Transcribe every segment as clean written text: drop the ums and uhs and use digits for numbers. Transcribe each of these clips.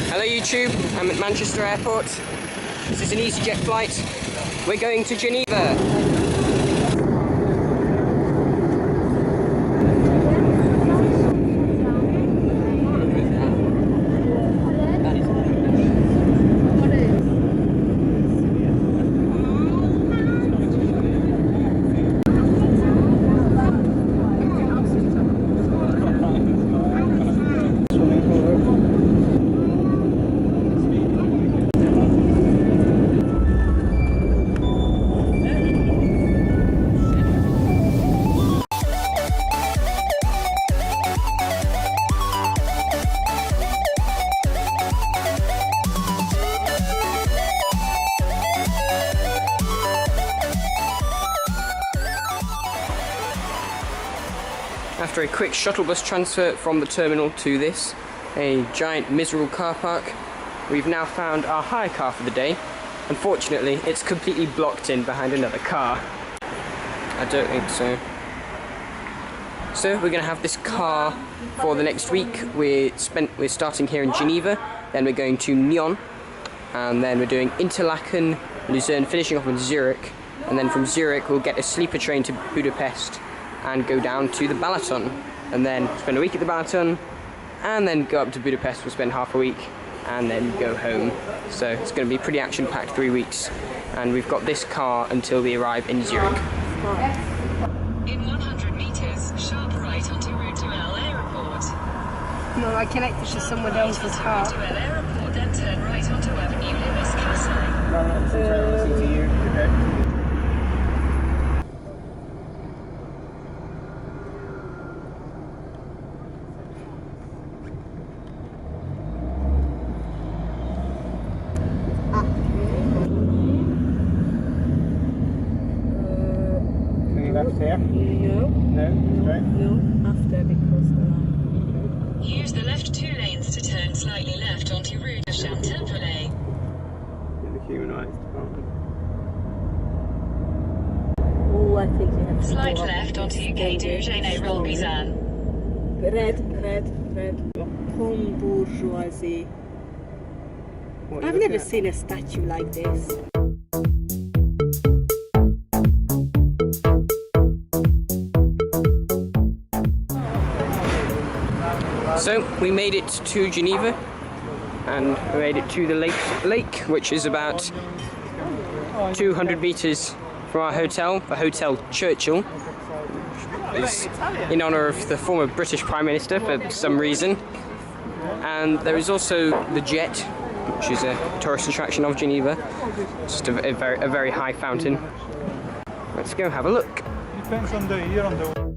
Hello YouTube, I'm at Manchester Airport. This is an EasyJet flight. We're going to Geneva. After a quick shuttle bus transfer from the terminal to this, a giant miserable car park, we've now found our hire car for the day. Unfortunately, it's completely blocked in behind another car. I don't think so. So we're going to have this car for the next week. We're starting here in Geneva, then we're going to Nyon, and then we're doing Interlaken, Lucerne, finishing off in Zurich, and then from Zurich we'll get a sleeper train to Budapest and go down to the Balaton, and then spend a week at the Balaton, and then go up to Budapest. We'll spend half a week and then go home. So it's going to be pretty action-packed 3 weeks, and we've got this car until we arrive in Zurich. In 100 meters, sharp right onto route to El Airport. No, I connected to someone else's car. To El Airport, then turn right onto Avenue Lewis Castle. Left here? No. No? Straight? No, after, because the line. Use the left 2 lanes to turn slightly left onto route of Chantilly. In the Human Rights Department. Oh, I think you have to Slight go left onto Quai du Genève Red. Pomme bourgeoisie. I've never seen a statue like this. So we made it to Geneva, and we made it to the lake, which is about 200 meters from our hotel, the Hotel Churchill. It's in honor of the former British Prime Minister for some reason. And there is also the Jet, which is a tourist attraction of Geneva. It's just a very high fountain. Let's go have a look. Depends on the year on the...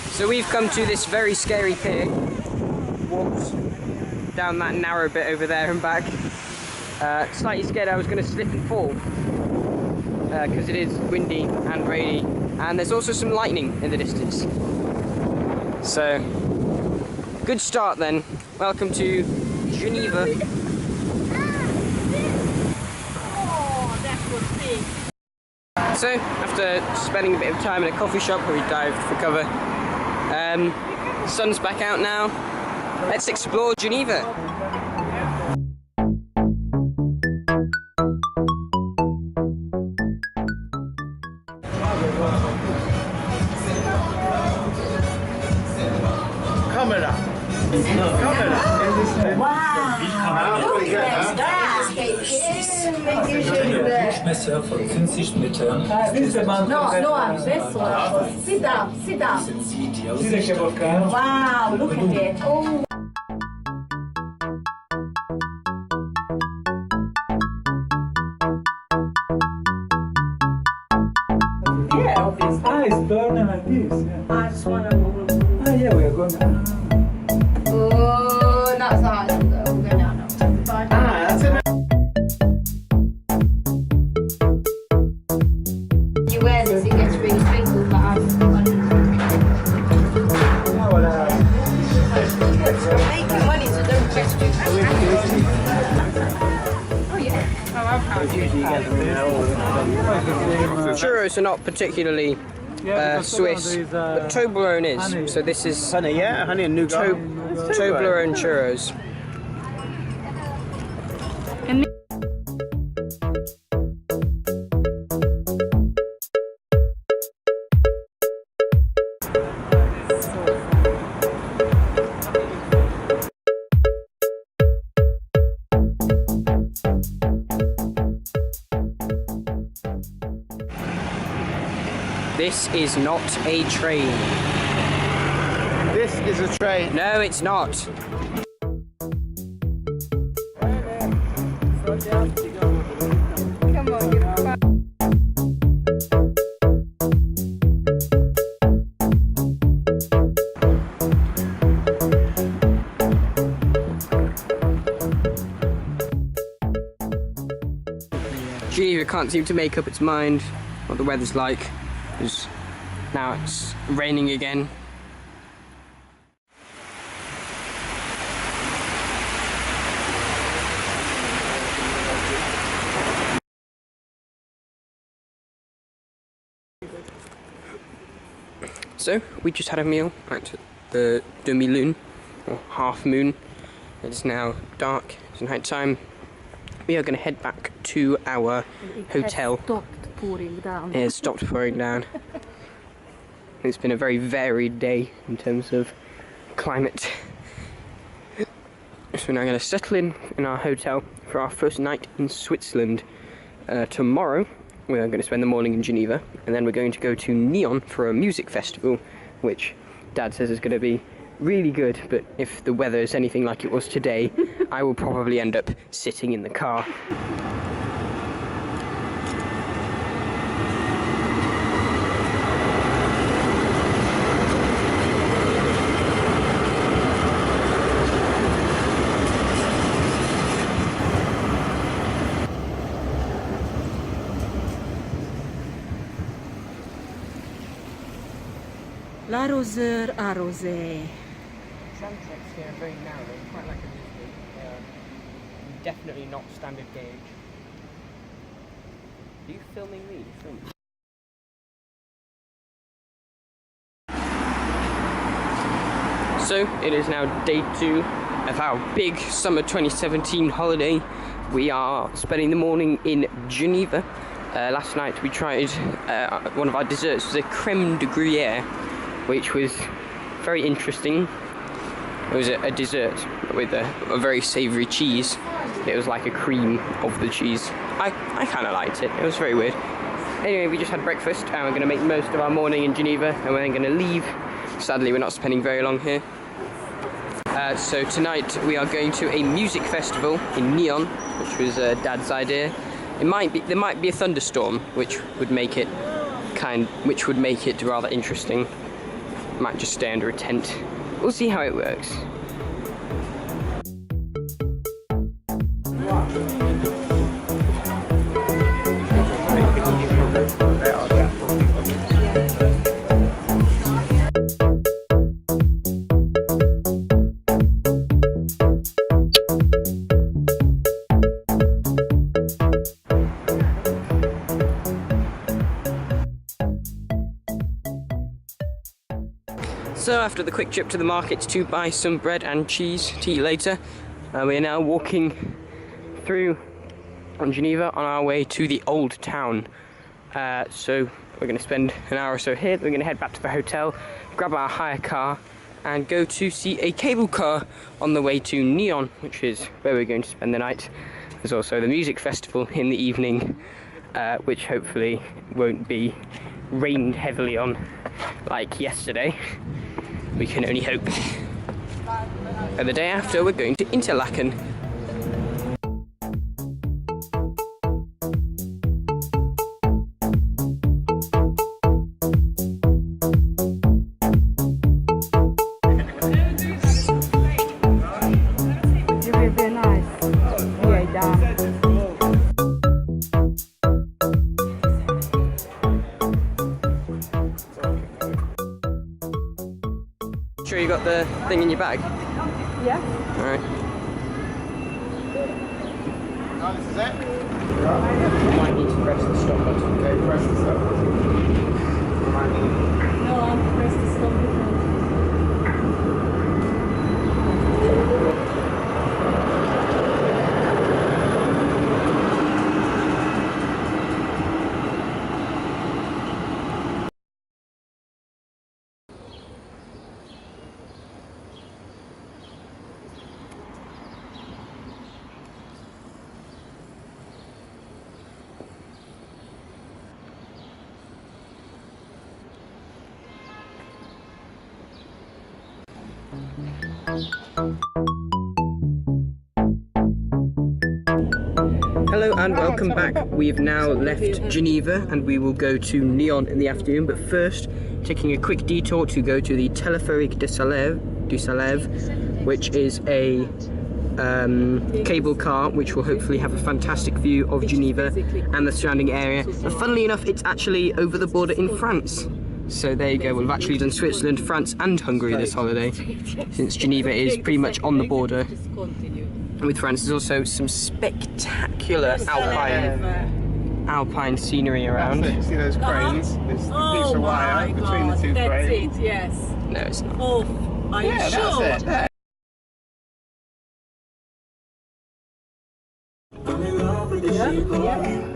So we've come to this very scary pier, walked down that narrow bit over there and back. Slightly scared I was going to slip and fall, because it is windy and rainy, and there's also some lightning in the distance. So, good start then. Welcome to Geneva. So, after spending a bit of time in a coffee shop where we dived for cover, the sun's back out now. Let's explore Geneva. Camera. Wow, look at that. Durchmesser von 50 Metern. No, I'm this one. Sit down, sit down. Sind sie die Aussicht? Wow, look at it. Oh. Yeah, obviously. Ah, it's burning like this. Yeah. I just want to. Ah, yeah, we are going. Oh, that's hard. We'll go down now. Ah, that's it. You wear this, it gets really sprinkled, but I'm Ah, voilà. making money, so don't get too Churros are not particularly Swiss, but Toblerone is. So this is Honey, yeah, honey and nougat. Toblerone churros. This is not a train. This is a train. No, it's not. Come on, you're fine. Geneva can't seem to make up its mind what the weather's like, because now it's raining again. So, we just had a meal at the demi-lune, or half moon. It's now dark, it's night time. We are going to head back to our hotel. Stopped pouring down. It has stopped pouring down. It's been a very varied day in terms of climate. So we're now going to settle in our hotel for our first night in Switzerland. Tomorrow we're going to spend the morning in Geneva, and then we're going to go to Nyon for a music festival, which Dad says is going to be really good, but if the weather is anything like it was today, I will probably end up sitting in the car. L'arroseur arrosé. Transects here are very narrow, quite like a Disney. Definitely not standard gauge. Are you filming me? So, it is now day 2 of our big summer 2017 holiday. We are spending the morning in Geneva. Last night we tried one of our desserts, was a creme de gruyere, which was very interesting. It was a dessert with a very savoury cheese. It was like a cream of the cheese. I kind of liked it. It was very weird. Anyway, we just had breakfast and we're going to make most of our morning in Geneva, and we're then going to leave. Sadly, we're not spending very long here. So tonight we are going to a music festival in Nyon, which was Dad's idea. There might be a thunderstorm, which would make it rather interesting. Might just stay under a tent. We'll see how it works. So after the quick trip to the market to buy some bread and cheese to eat later, we are now walking through on Geneva on our way to the old town. So we're going to spend an hour or so here, we're going to head back to the hotel, grab our hire car and go to see a cable car on the way to Nyon, which is where we're going to spend the night. There's also the music festival in the evening, which hopefully won't be rained heavily on like yesterday. We can only hope. And the day after, we're going to Interlaken. Sure you got the thing in your bag? Yeah. Alright. Oh, this is it? You might need to press the stop button. Okay, press the stop button. No, I'll press the stop button. Hello and welcome back. We've now left Geneva and we will go to Nyon in the afternoon, but first taking a quick detour to go to the Téléphérique du Salève, which is a cable car which will hopefully have a fantastic view of Geneva and the surrounding area. But funnily enough, it's actually over the border in France. So there you go, we've actually done Switzerland, France and Hungary this holiday, since Geneva is pretty much on the border with France. There's also some spectacular alpine scenery around. That's it. You see those cranes? There's a piece of wire between the two cranes. That's it, yes. No, it's not. Oh, are you Yeah, sure? that's it. There.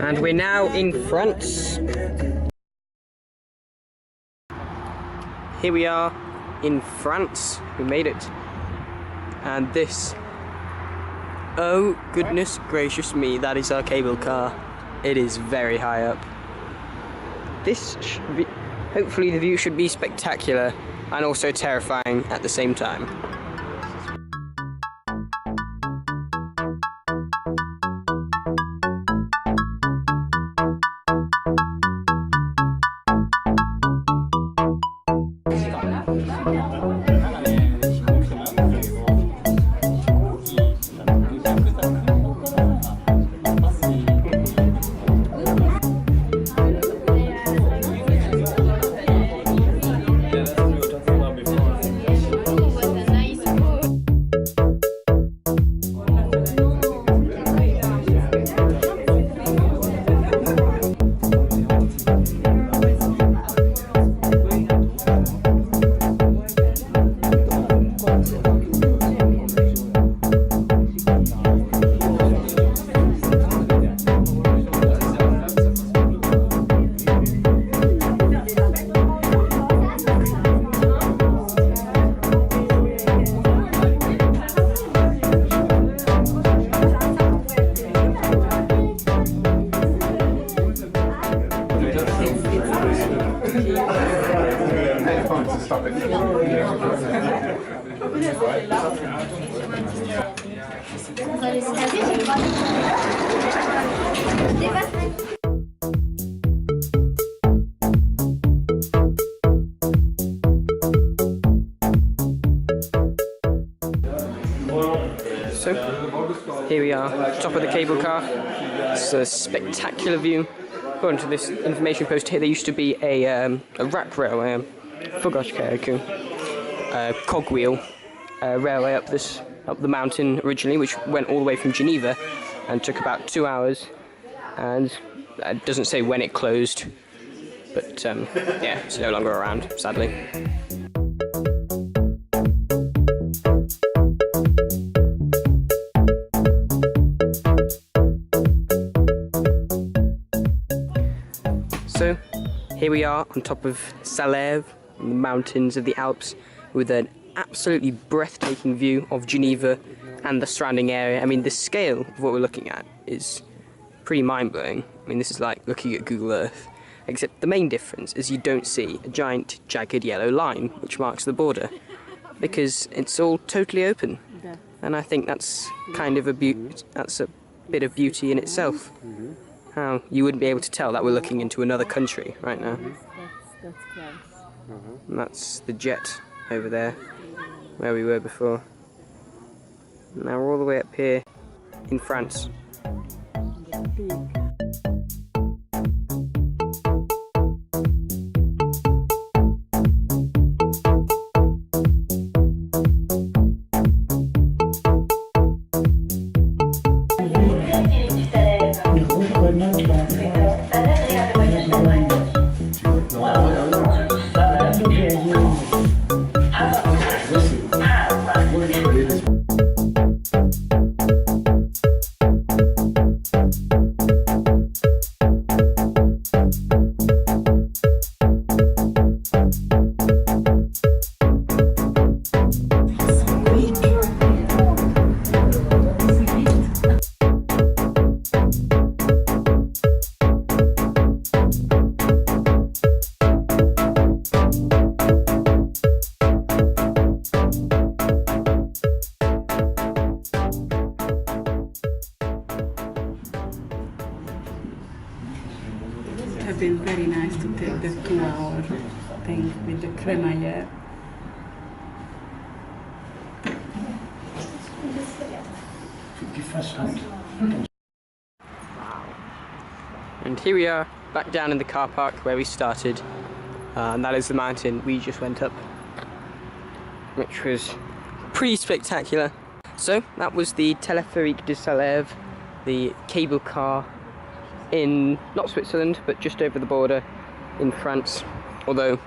And we're now in France. Here we are in France. We made it. And this, oh goodness gracious me, that is our cable car. It is very high up. This should be, hopefully the view should be spectacular and also terrifying at the same time. So, here we are, top of the cable car. It's a spectacular view. According to this information post here, there used to be a rack railway, cogwheel railway up the mountain originally, which went all the way from Geneva and took about 2 hours. And it doesn't say when it closed, but yeah, it's no longer around, sadly. So, here we are on top of Salève, in the mountains of the Alps, with an absolutely breathtaking view of Geneva and the surrounding area. I mean, the scale of what we're looking at is pretty mind-blowing. I mean, this is like looking at Google Earth, except the main difference is you don't see a giant jagged yellow line which marks the border, because it's all totally open. And I think that's kind of a bit of beauty in itself. How you wouldn't be able to tell that we're looking into another country right now. That's close. And that's the jet over there, where we were before. Now we're all the way up here in France. It would have been very nice to take the 2-hour thing with the crémaillère. And here we are, back down in the car park where we started, and that is the mountain we just went up, which was pretty spectacular. So that was the Téléphérique du Salève, the cable car in, not Switzerland, but just over the border in France, although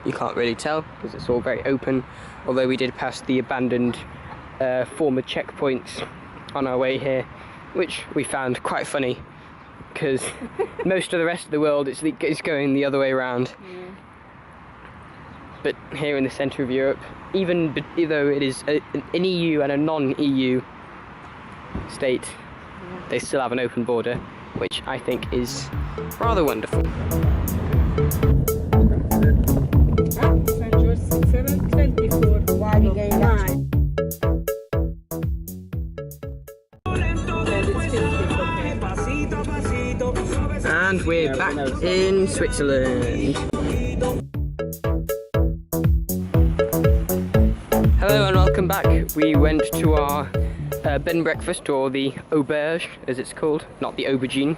you can't really tell because it's all very open, although we did pass the abandoned former checkpoints on our way here, which we found quite funny because most of the rest of the world is going the other way around. Yeah. But here in the centre of Europe, even though it is an EU and a non-EU state, they still have an open border, which I think is rather wonderful. And we're back in Switzerland. Hello and welcome back. We went to our bed and breakfast, or the auberge as it's called, not the aubergine,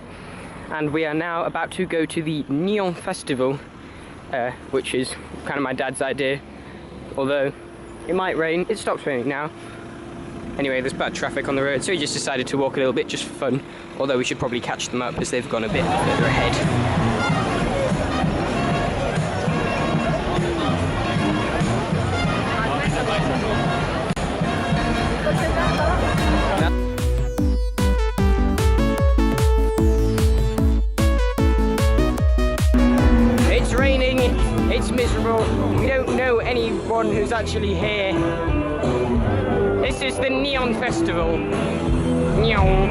and we are now about to go to the Nyon festival, which is kind of my dad's idea, although it might rain. It stops raining now. Anyway, there's bad traffic on the road, so we just decided to walk a little bit just for fun, although we should probably catch them up as they've gone a bit further ahead. It's raining, it's miserable, we don't know anyone who's actually here. This is the Nyon Festival. Nyon.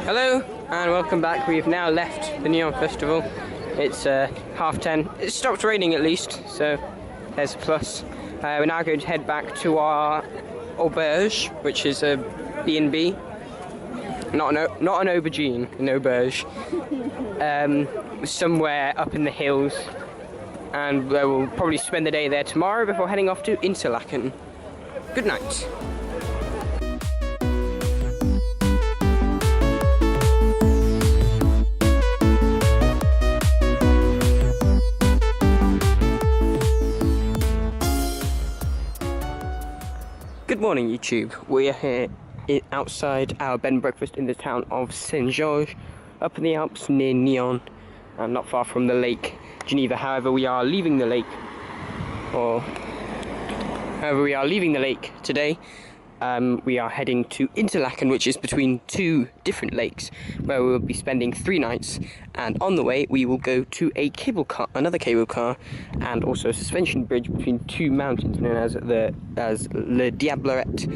Hello and welcome back. We've now left the Nyon Festival. It's 10:30. It stopped raining at least, so there's a plus. We're now going to head back to our auberge, which is a B&B. Not an aubergine, an auberge. Somewhere up in the hills. And we'll probably spend the day there tomorrow before heading off to Interlaken. Good night. Good morning, YouTube. We are here outside our bed and breakfast in the town of Saint-Georges, up in the Alps near Nyon, and not far from the Lake Geneva. However, we are leaving the lake, today. We are heading to Interlaken, which is between two different lakes, where we will be spending 3 nights. And on the way, we will go to another cable car, and also a suspension bridge between 2 mountains known as Les Diablerets,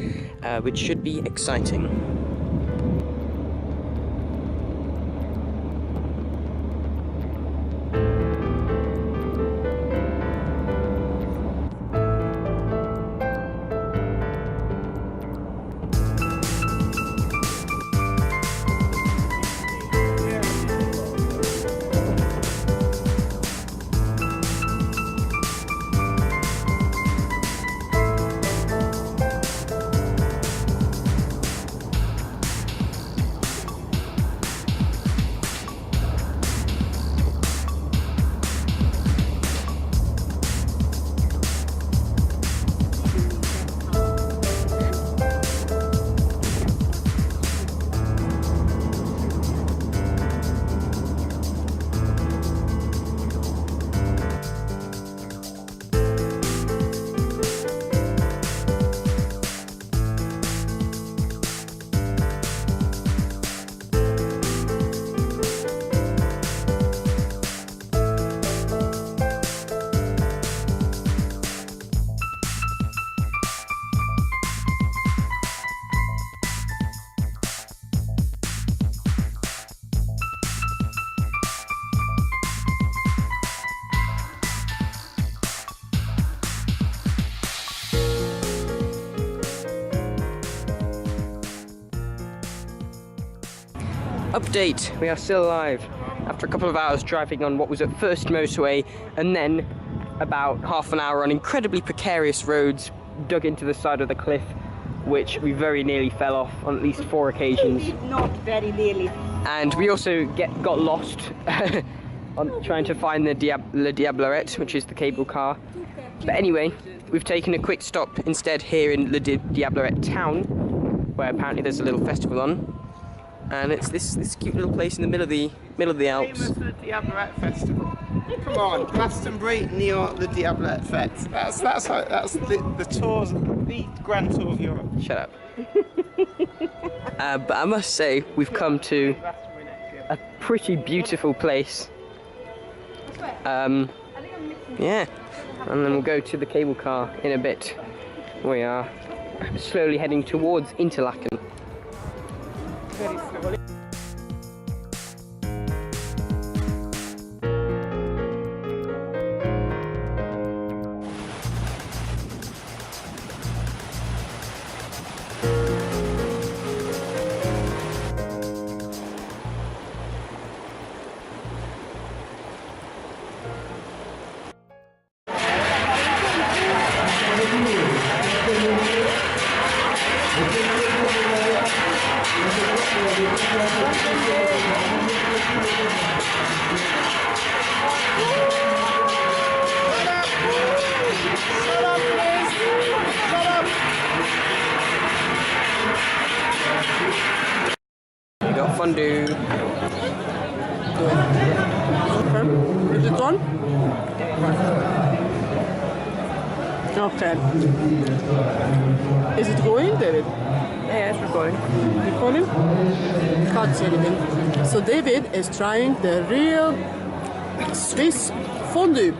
which should be exciting. Update, we are still alive after a couple of hours driving on what was at first motorway, and then about half an hour on incredibly precarious roads dug into the side of the cliff, which we very nearly fell off on at least 4 occasions. Not very nearly. And we also got lost on trying to find the Les Diablerets, which is the cable car. But anyway, we've taken a quick stop instead here in Les Diablerets town, where apparently there's a little festival on. And it's this cute little place in the middle of the Alps. Famous Le Diableret Festival. Come on, Glastonbury, Nyon, Le Diableret Fête. That's the tours, the grand tour of Europe. Shut up. But I must say, we've come to a pretty beautiful place. Yeah, and then we'll go to the cable car in a bit. We are slowly heading towards Interlaken. Very slowly. We got fondue. Okay. Is it on? Okay. Is it going, David? Yeah, it's recording. Recording? Can't see anything. So David is trying the real Swiss fondue.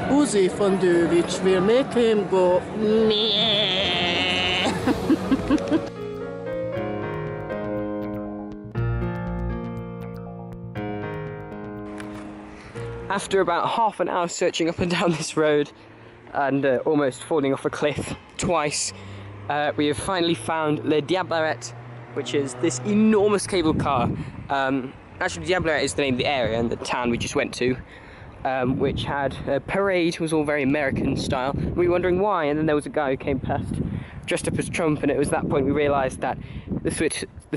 Boozy fondue, which will make him go meh. After about half an hour searching up and down this road and almost falling off a cliff twice, we have finally found Les Diablerets, which is this enormous cable car. Actually, Diableret is the name of the area and the town we just went to, which had a parade. It was all very American style. We were wondering why, and then there was a guy who came past dressed up as Trump, and it was that point we realised that the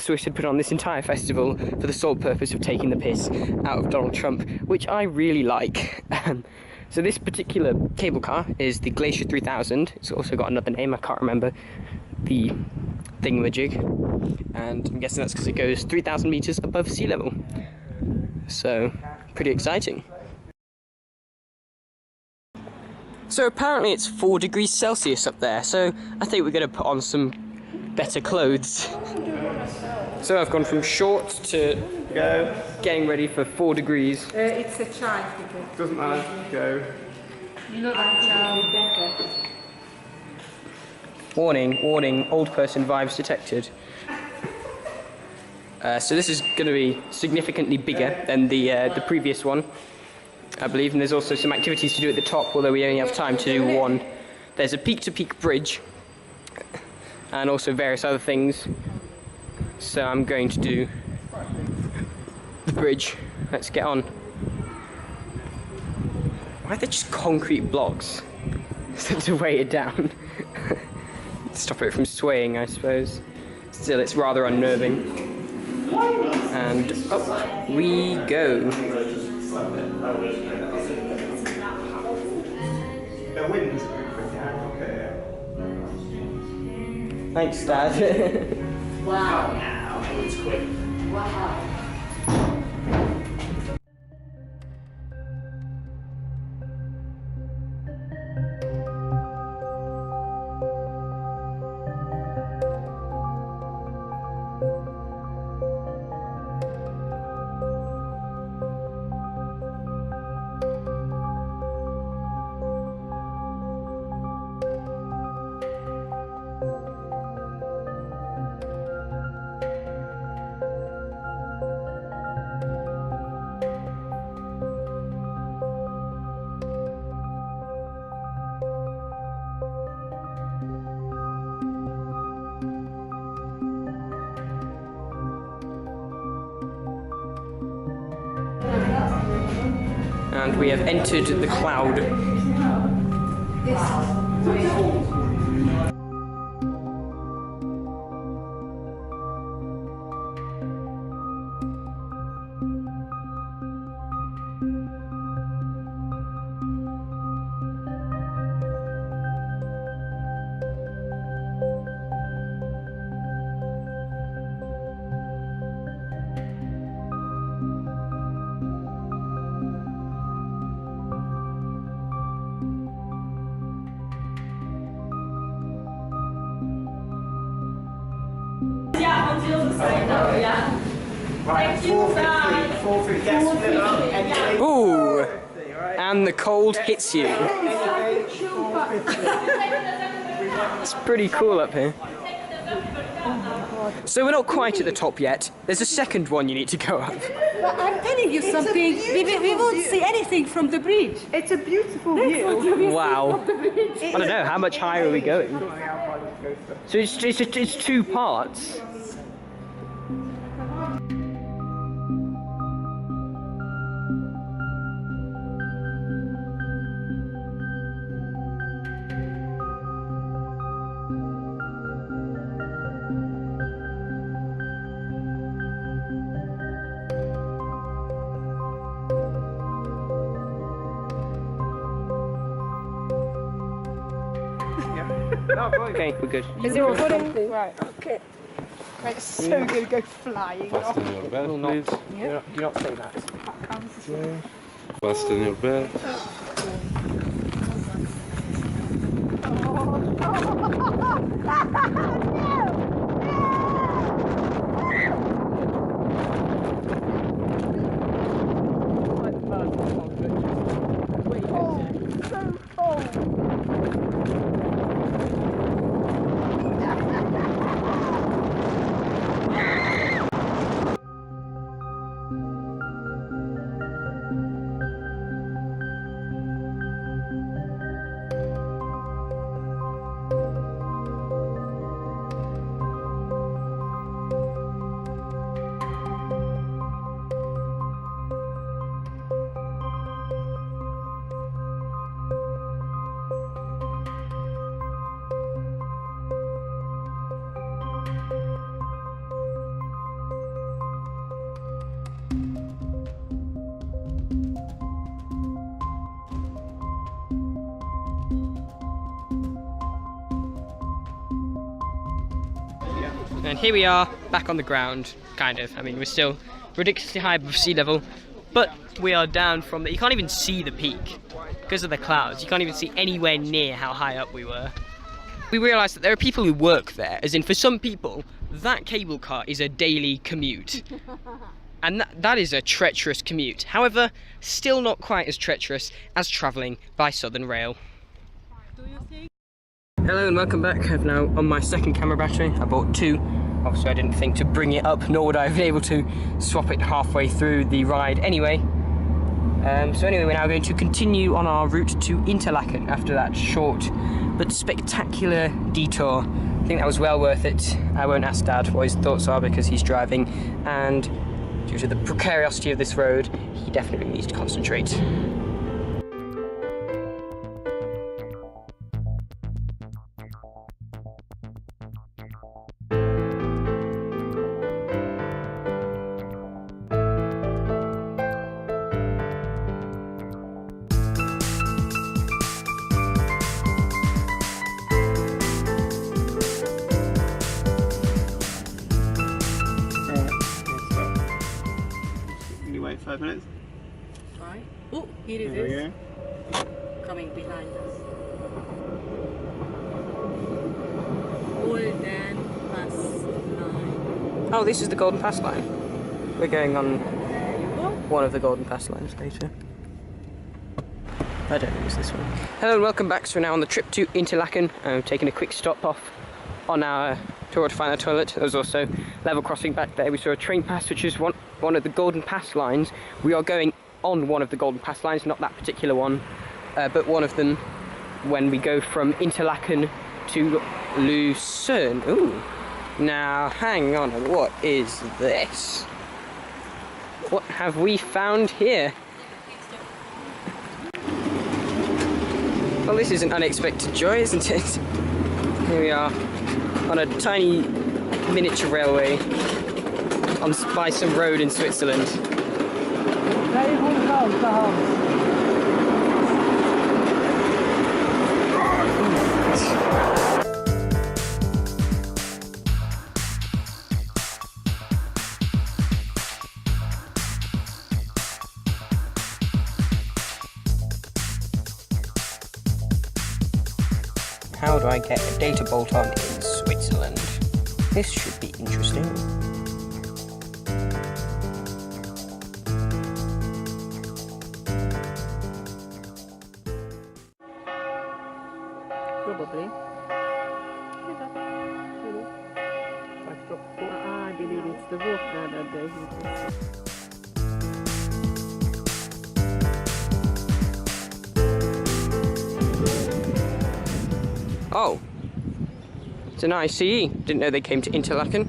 Swiss had put on this entire festival for the sole purpose of taking the piss out of Donald Trump, which I really like. So this particular cable car is the Glacier 3000. It's also got another name, I can't remember the thingamajig, and I'm guessing that's because it goes 3,000 meters above sea level. So, pretty exciting. So apparently it's 4 degrees Celsius up there, so I think we're going to put on some better clothes. So I've gone from shorts to getting ready for 4 degrees. It's a child ticket. Doesn't matter. Go. Warning, warning, old person vibes detected. So this is going to be significantly bigger than the previous one, I believe, and there's also some activities to do at the top, although we only have time to do one. There's a peak-to-peak bridge, and also various other things. So I'm going to do the bridge. Let's get on. Why are they just concrete blocks? To weigh it down. Stop it from swaying, I suppose. Still, it's rather unnerving. And up we go. The wind's Thanks, Dad. Wow. It's quick. Wow. And we have entered the cloud. Right, 450 gets split up. Ooh! And the cold hits you. It's pretty cool up here. So we're not quite at the top yet. There's a second one you need to go up. But I'm telling you something. We won't see anything from the bridge. It's a beautiful view. Wow. I don't know, how much higher are we going? So it's 2 parts. Okay, we're good. Is it recording? Right, okay. It's so good to go flying off. Fasten your belt, Will not. please. Do not say that. Fasten your belt. And here we are, back on the ground, kind of. I mean, we're still ridiculously high above sea level, but we are down from the, you can't even see the peak because of the clouds. You can't even see anywhere near how high up we were. We realised that there are people who work there, as in for some people that cable car is a daily commute. And that is a treacherous commute. However, still not quite as treacherous as travelling by Southern Rail. Hello and welcome back. I've now on my second camera battery. I bought two. Obviously I didn't think to bring it up, nor would I have been able to swap it halfway through the ride anyway. So anyway, we're now going to continue on our route to Interlaken after that short but spectacular detour. I think that was well worth it. I won't ask Dad what his thoughts are because he's driving, and due to the precariosity of this road, he definitely needs to concentrate. Wait 5 minutes. Right. Oh, here it There we is. go. Coming behind us. Golden Pass Line. Oh, this is the Golden Pass line. We're going on There you go. one of the Golden Pass lines later. I don't think it's this one. Hello and welcome back. So we're now on the trip to Interlaken. Taking a quick stop off on our tour to find our toilet. There was also level crossing back there. We saw a train pass, which is one of the Golden Pass lines. We are going on one of the Golden Pass lines, not that particular one, but one of them when we go from Interlaken to Lucerne. Ooh. Now, hang on, what is this? What have we found here? Well, this is an unexpected joy, isn't it? Here we are on a tiny miniature railway by some road in Switzerland. How do I get a data bolt on in Switzerland? This should be interesting. Probably. I believe it's the water that they heat. Oh, it's an ICE. Didn't know they came to Interlaken.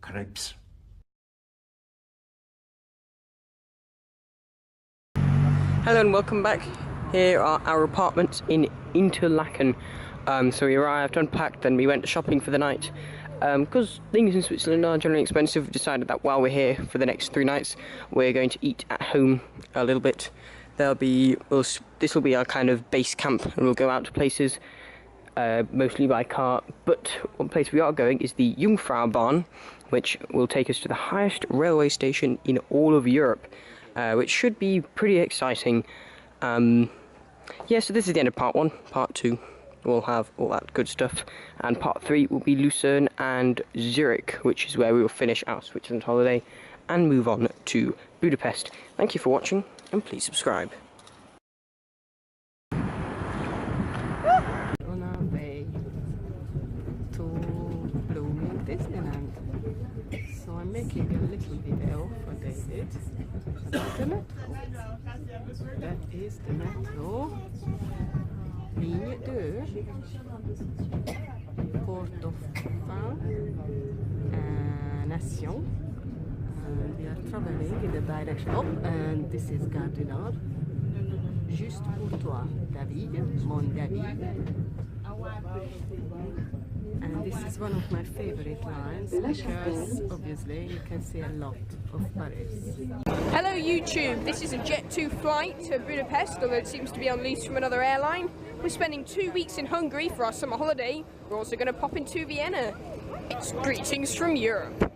Krebs. Hello and welcome back. Here are our apartments in Interlaken. So we arrived, unpacked, then we went shopping for the night. Because things in Switzerland are generally expensive, we decided that while we're here for the next 3 nights, we're going to eat at home a little bit. This will be our kind of base camp, and we'll go out to places, mostly by car. But one place we are going is the Jungfraubahn, which will take us to the highest railway station in all of Europe, which should be pretty exciting. Yeah, so this is the end of part 1. Part 2 will have all that good stuff, and part 3 will be Lucerne and Zurich, which is where we will finish our Switzerland holiday and move on to Budapest. Thank you for watching, and please subscribe. On our way to blooming Disneyland. So I'm making a little video for David about the metro. That is the metro. Linje 2. Port of station. And we are traveling in the direction. Oh, and this is Gare du Nord. Juste pour toi, David, mon David. And this is one of my favorite lines because obviously you can see a lot of Paris. Hello YouTube, this is a Jet2 flight to Budapest, although it seems to be on lease from another airline. We're spending 2 weeks in Hungary for our summer holiday. We're also going to pop into Vienna. It's greetings from Europe.